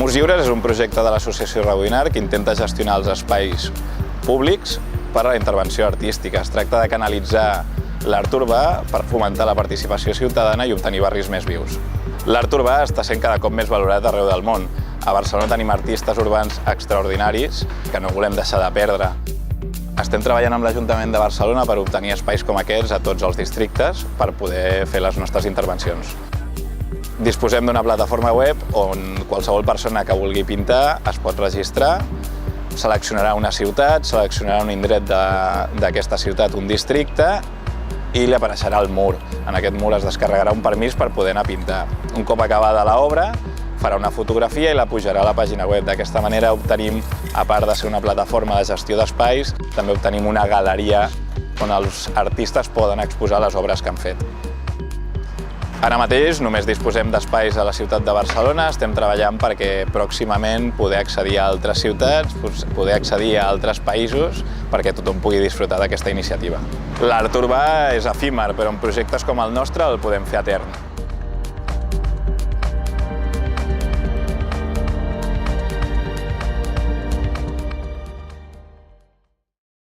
Murs Lliures és un projecte de l'associació Reboinar que intenta gestionar els espais públics per a la intervenció artística. Es tracta de canalitzar l'art urbà per fomentar la participació ciutadana i obtenir barris més vius. L'art urbà està sent cada cop més valorat arreu del món. A Barcelona tenim artistes urbans extraordinaris que no volem deixar de perdre. Estem treballant amb l'Ajuntament de Barcelona per obtenir espais com aquests a tots els districtes per poder fer les nostres intervencions. Disposem d'una plataforma web on qualsevol persona que vulgui pintar es pot registrar, seleccionarà una ciutat, seleccionarà un indret d'aquesta ciutat, un districte, i li apareixerà el mur. En aquest mur es descarregarà un permís per poder anar a pintar. Un cop acabada l'obra, farà una fotografia i la pujarà a la pàgina web. D'aquesta manera obtenim, a part de ser una plataforma de gestió d'espais, també obtenim una galeria on els artistes poden exposar les obres que han fet. Ara mateix només disposem d'espais a la ciutat de Barcelona, estem treballant perquè pròximament poder accedir a altres ciutats, poder accedir a altres països perquè tothom pugui disfrutar d'aquesta iniciativa. L'art urbà és efímer, però en projectes com el nostre el podem fer etern.